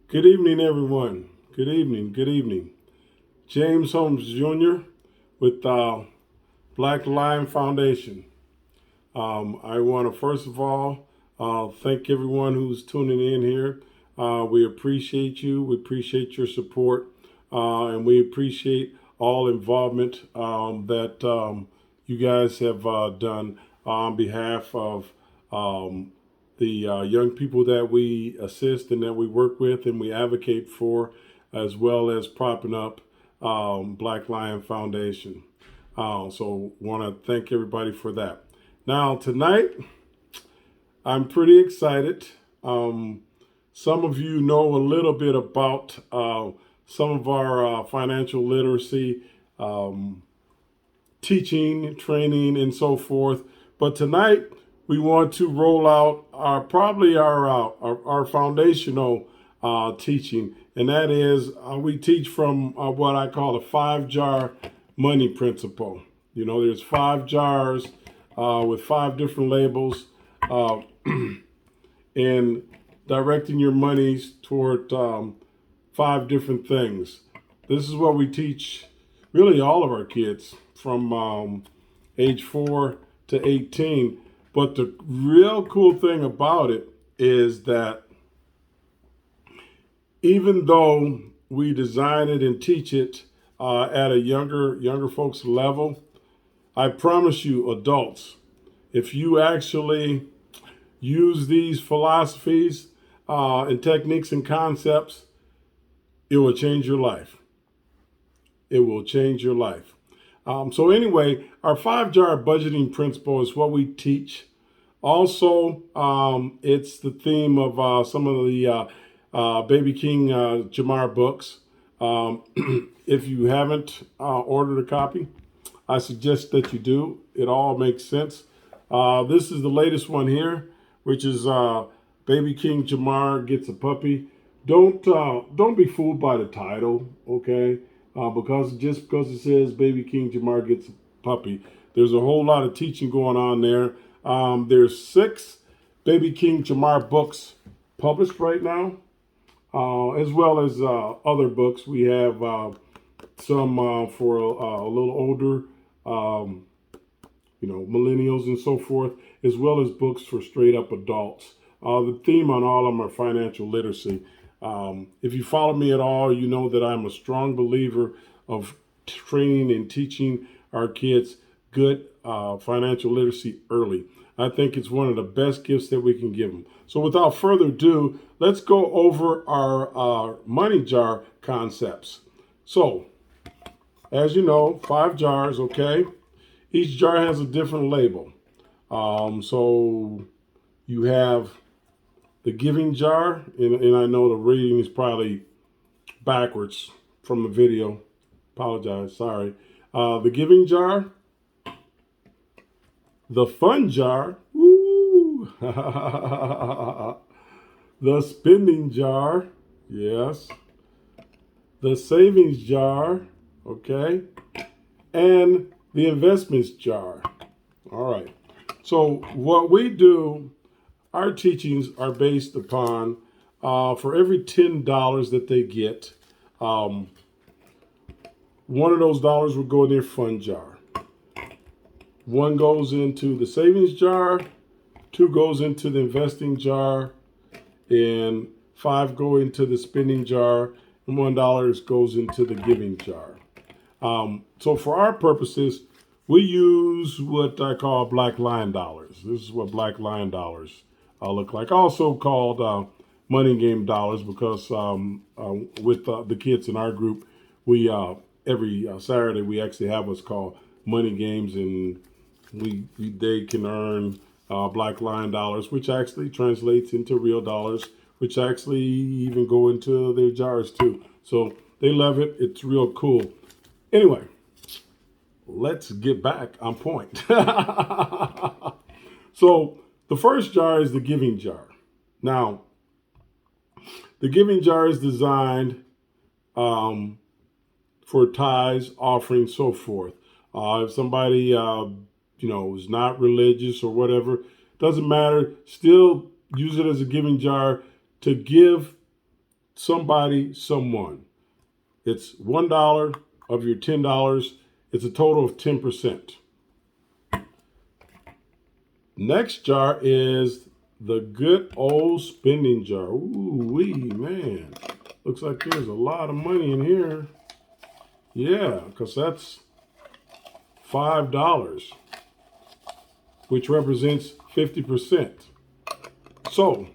Good evening, everyone. Good evening. Good evening. James Holmes Jr. with Black Lion Foundation. I want to first of all thank everyone who's tuning in here. We appreciate you. We appreciate your support, and we appreciate all involvement that you guys have done on behalf of the young people that we assist and that we work with and we advocate for, as well as propping up Black Lion Foundation. So want to thank everybody for that. Now tonight, I'm pretty excited. Some of you know a little bit about some of our financial literacy teaching, training, and so forth. But tonight, we want to roll out our foundational teaching, and that is we teach from what I call the 5-jar money principle. You know, there's 5 jars with 5 different labels, and directing your monies toward 5 different things. This is what we teach really all of our kids from age 4 to 18. But the real cool thing about it is that even though we design it and teach it at a younger folks level, I promise you, adults, if you actually use these philosophies and techniques and concepts, it will change your life. It will change your life. So anyway, our 5-jar budgeting principle is what we teach. Also, it's the theme of some of the Baby King Jamar books. If you haven't ordered a copy, I suggest that you do. It all makes sense. This is the latest one here, which is Baby King Jamar Gets a Puppy. Don't be fooled by the title, okay? Because it says Baby King Jamar Gets a Puppy, there's a whole lot of teaching going on there. There's 6 Baby King Jamar books published right now, as well as other books. We have some for a little older, millennials and so forth, as well as books for straight up adults. The theme on all of them are financial literacy. If you follow me at all, you know that I'm a strong believer of training and teaching our kids good financial literacy early. I think it's one of the best gifts that we can give them. So without further ado, let's go over our money jar concepts. So, as you know, 5 jars, okay? Each jar has a different label. So you have the giving jar, and I know the reading is probably backwards from the video. Apologize, sorry. The giving jar, the fun jar, woo, the spending jar, yes, the savings jar, okay, and the investments jar. All right. So what we do, our teachings are based upon for every $10 that they get, one of those dollars will go in their fund jar. 1 goes into the savings jar, 2 goes into the investing jar, and 5 go into the spending jar, and $1 goes into the giving jar. So for our purposes, we use what I call Black Lion dollars. This is what Black Lion dollars look like. Also called money game dollars, because with the kids in our group, we every Saturday we actually have what's called money games, and they can earn Black Lion dollars, which actually translates into real dollars, which actually even go into their jars too. So they love it. It's real cool. Anyway, let's get back on point. So the first jar is the giving jar. Now, the giving jar is designed for tithes, offerings, so forth. If somebody, is not religious or whatever, doesn't matter. Still use it as a giving jar to give somebody, someone. It's $1 of your $10. It's a total of 10%. Next jar is the good old spending jar. Ooh wee, man. Looks like there's a lot of money in here. Yeah, because that's $5, which represents 50%. So,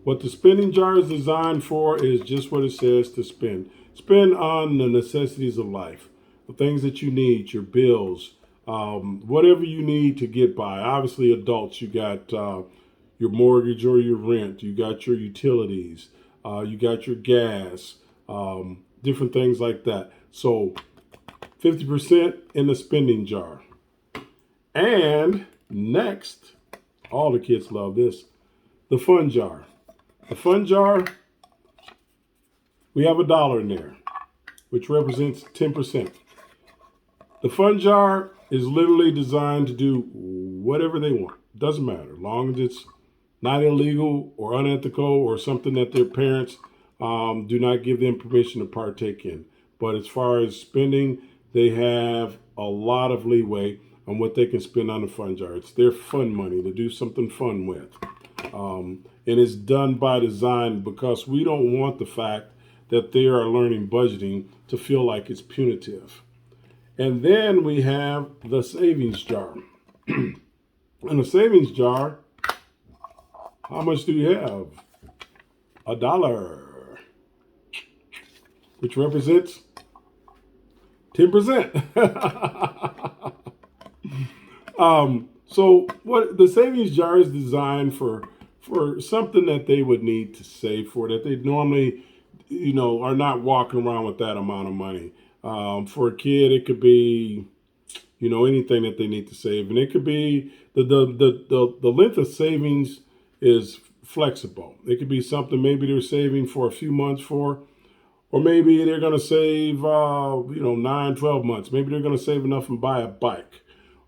what the spending jar is designed for is just what it says to spend. Spend on the necessities of life, the things that you need, your bills, whatever you need to get by. Obviously, adults, you got your mortgage or your rent, you got your utilities, you got your gas, different things like that. So 50% in the spending jar. And next, all the kids love this, the fun jar. The fun jar, we have $1 in there, which represents 10%. The fun jar is literally designed to do whatever they want. Doesn't matter, as long as it's not illegal or unethical or something that their parents do not give them permission to partake in. But as far as spending, they have a lot of leeway on what they can spend on the fun jar. It's their fun money to do something fun with. And it's done by design because we don't want the fact that they are learning budgeting to feel like it's punitive. And then we have the savings jar. In the savings jar, how much do you have? $1, which represents 10%. So what the savings jar is designed for something that they would need to save for, that they normally, are not walking around with that amount of money. For a kid, it could be, anything that they need to save, and it could be the length of savings is flexible. It could be something maybe they're saving for a few months for, or maybe they're going to save, 9, 12 months. Maybe they're going to save enough and buy a bike,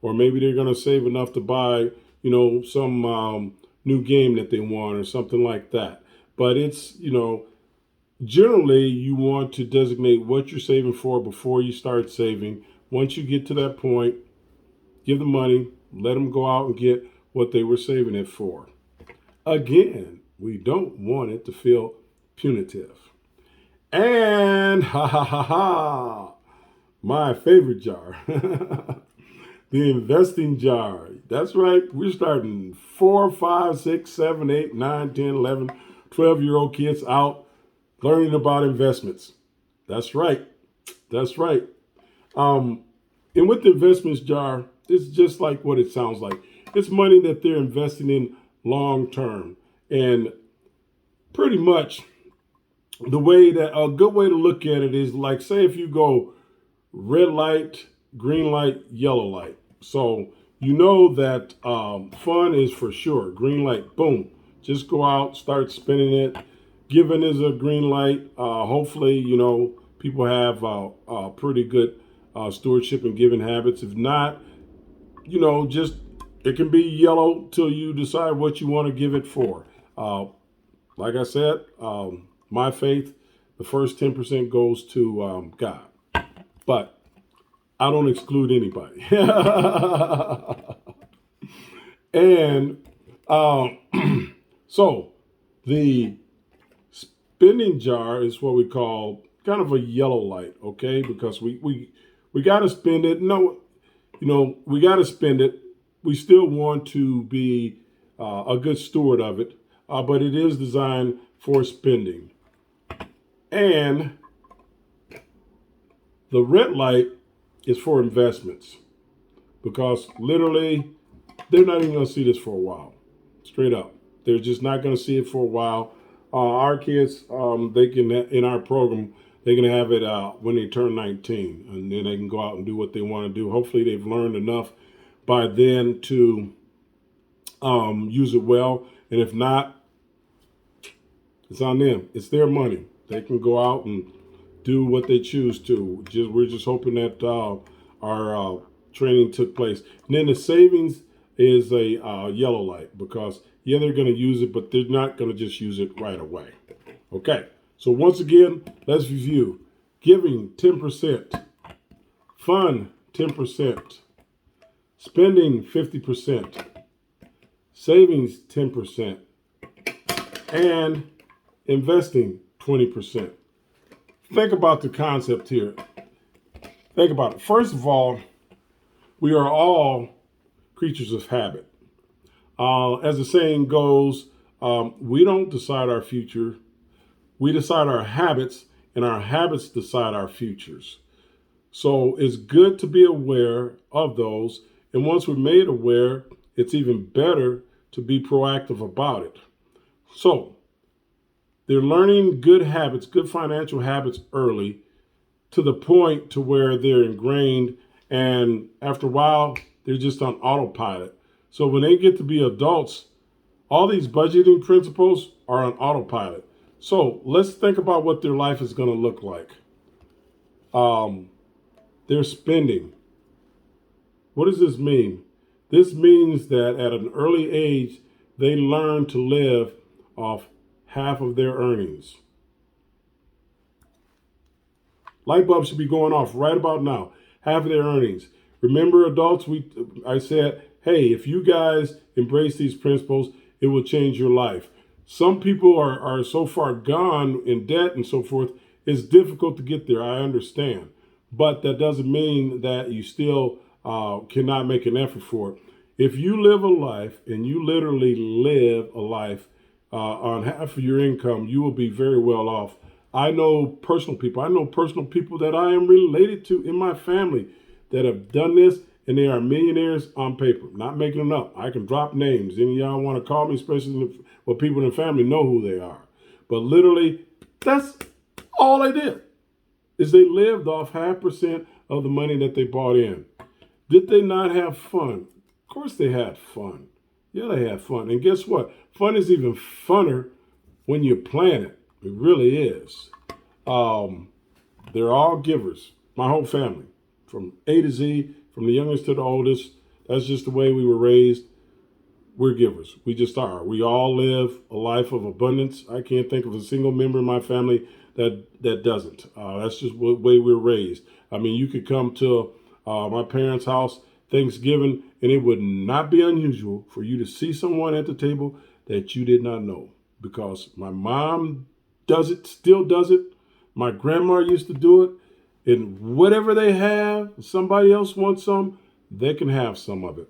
or maybe they're going to save enough to buy, some new game that they want or something like that. But it's, generally you want to designate what you're saving for before you start saving. Once you get to that point, give the money, let them go out and get what they were saving it for. Again, we don't want it to feel punitive. And my favorite jar, the investing jar. That's right. We're starting 4, 5, 6, 7, 8, 9, 10, 11, 12-year-old kids out learning about investments. That's right. That's right. And with the investments jar, it's just like what it sounds like. It's money that they're investing in long term. And pretty much the way that a good way to look at it is like, say if you go red light, green light, yellow light. So you know that fun is for sure. Green light, boom. Just go out, start spending it. Giving is a green light. Hopefully, people have pretty good stewardship and giving habits. If not, just it can be yellow till you decide what you want to give it for. Like I said, my faith, the first 10% goes to God. But I don't exclude anybody. And so the spending jar is what we call kind of a yellow light, okay? Because we got to spend it. No, we got to spend it. We still want to be a good steward of it, but it is designed for spending. And the red light is for investments, because literally they're not even going to see this for a while. Straight up. They're just not going to see it for a while. Our kids, they can, in our program, they can have it when they turn 19, and then they can go out and do what they want to do. Hopefully they've learned enough by then to use it well. And if not, it's on them. It's their money. They can go out and do what they choose to. We're just hoping that our training took place. And then the savings is a yellow light, because they're going to use it, but they're not going to just use it right away. Okay, So once again, let's review. Giving 10%, fun 10%, spending 50%, savings 10%, and investing 20%. Think about the concept here. Think about it. First of all, we are all creatures of habit. As the saying goes, we don't decide our future. We decide our habits, and our habits decide our futures. So it's good to be aware of those. And once we're made aware, it's even better to be proactive about it. So they're learning good habits, good financial habits early, to the point to where they're ingrained, and after a while, they're just on autopilot. So when they get to be adults, all these budgeting principles are on autopilot. So let's think about what their life is going to look like. Their spending. What does this mean? This means that at an early age, they learn to live off half of their earnings. Light bulbs should be going off right about now. Half of their earnings. Remember, adults, I said, hey, if you guys embrace these principles, it will change your life. Some people are so far gone in debt and so forth, it's difficult to get there. I understand. But that doesn't mean that you still cannot make an effort for it. If you live a life, and you literally live a life on half of your income, you will be very well off. I know personal people that I am related to in my family that have done this, and they are millionaires on paper. Not making it up. I can drop names. Any of y'all want to call me, especially when people in the family know who they are. But literally, that's all they did, is they lived off 0.5% of the money that they bought in. Did they not have fun? Of course they had fun. Yeah, they had fun. And guess what? Fun is even funner when you plan it. It really is. They're all givers. My whole family, from A to Z, from the youngest to the oldest. That's just the way we were raised. We're givers. We just are. We all live a life of abundance. I can't think of a single member in my family that doesn't. That's just the way we're raised. I mean, you could come to my parents' house Thanksgiving, and it would not be unusual for you to see someone at the table that you did not know, because my mom does it, still does it. My grandma used to do it. And whatever they have, if somebody else wants some, they can have some of it.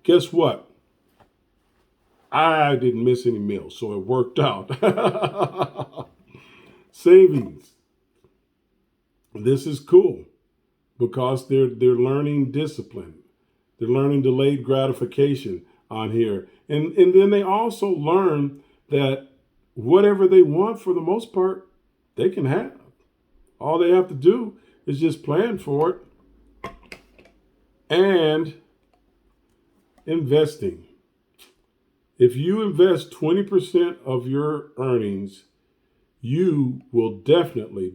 Guess what? I didn't miss any meals, so it worked out. Savings. This is cool because they're learning discipline. They're learning delayed gratification on here. And then they also learn that whatever they want, for the most part, they can have. All they have to do is just plan for it. And investing. If you invest 20% of your earnings, you will definitely,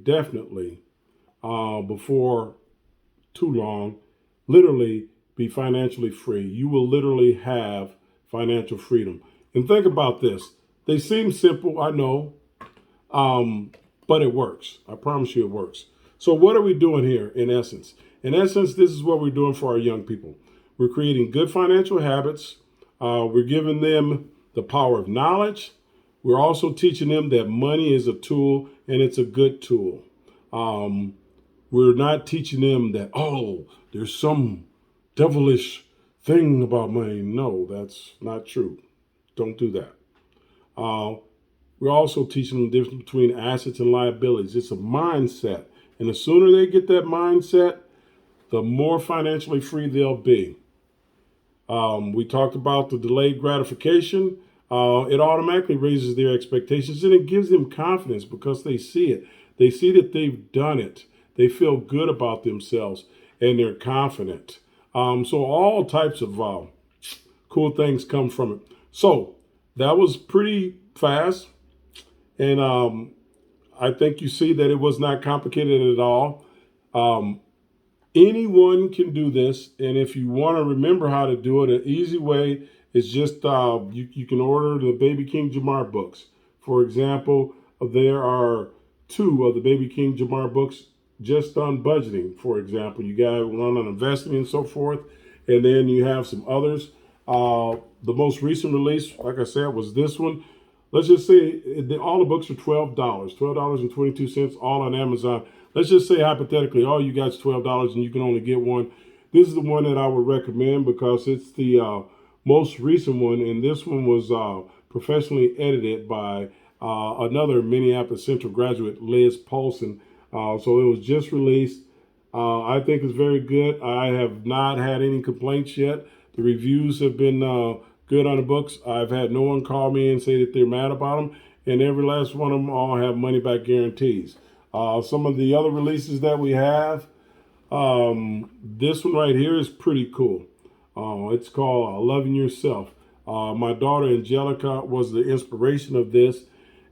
before too long, literally be financially free. You will literally have financial freedom. And think about this. They seem simple, I know, but it works. I promise you it works. So what are we doing here in essence? In essence, this is what we're doing for our young people. We're creating good financial habits. We're giving them the power of knowledge. We're also teaching them that money is a tool, and it's a good tool. We're not teaching them that, oh, there's some devilish thing about money. No, that's not true. Don't do that. We're also teaching them the difference between assets and liabilities. It's a mindset. And the sooner they get that mindset, the more financially free they'll be. We talked about the delayed gratification. It automatically raises their expectations, and it gives them confidence because they see it. They see that they've done it. They feel good about themselves, and they're confident. So all types of cool things come from it. So that was pretty fast. And I think you see that it was not complicated at all. Anyone can do this. And if you want to remember how to do it, an easy way is just you can order the Baby King Jamar books. For example, there are two of the Baby King Jamar books just on budgeting, for example. You got one on investing and so forth, and then you have some others. The most recent release, like I said, was this one. Let's just say all the books are $12, $12.22, all on Amazon. Let's just say hypothetically, all you got is $12 and you can only get one. This is the one that I would recommend because it's the most recent one, and this one was professionally edited by another Minneapolis Central graduate, Liz Paulson. So it was just released. I think it's very good. I have not had any complaints yet. The reviews have been good on the books. I've had no one call me and say that they're mad about them, and every last one of them all have money back guarantees. Some of the other releases that we have, this one right here is pretty cool. It's called Loving Yourself. My daughter Angelica was the inspiration of this,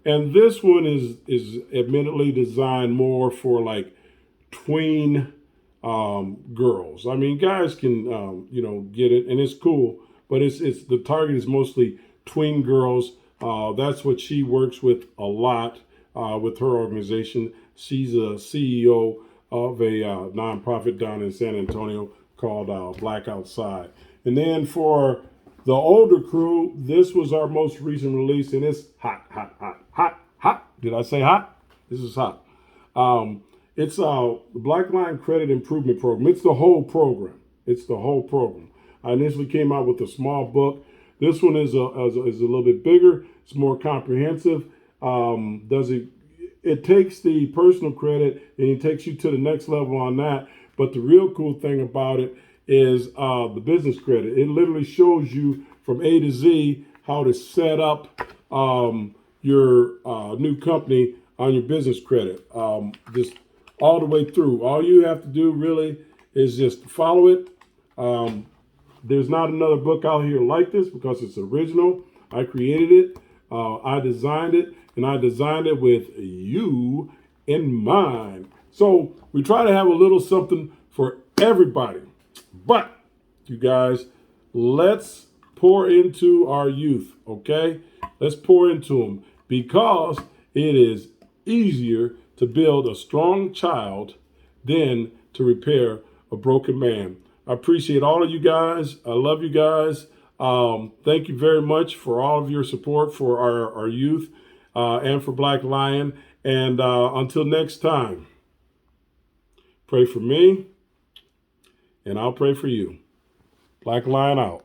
and this one is admittedly designed more for like tween girls. I mean, guys can get it, and it's cool, but it's the target is mostly tween girls. That's what she works with a lot with her organization. She's a CEO of a nonprofit down in San Antonio called Black Outside. And then for the older crew, this was our most recent release, and it's hot, hot, hot, hot, hot. Did I say hot? This is hot. It's the Black Line Credit Improvement Program. It's the whole program. It's the whole program. I initially came out with a small book. This one is a little bit bigger. It's more comprehensive. It takes the personal credit and it takes you to the next level on that. But the real cool thing about it is the business credit. It literally shows you from A to Z how to set up your new company on your business credit. Just all the way through. All you have to do really is just follow it. There's not another book out here like this because it's original. I created it. I designed it, and I designed it with you in mind. So we try to have a little something for everybody. But, you guys, let's pour into our youth, okay? Let's pour into them because it is easier to build a strong child than to repair a broken man. I appreciate all of you guys. I love you guys. Thank you very much for all of your support for our youth and for Black Lion. And until next time, pray for me and I'll pray for you. Black Lion out.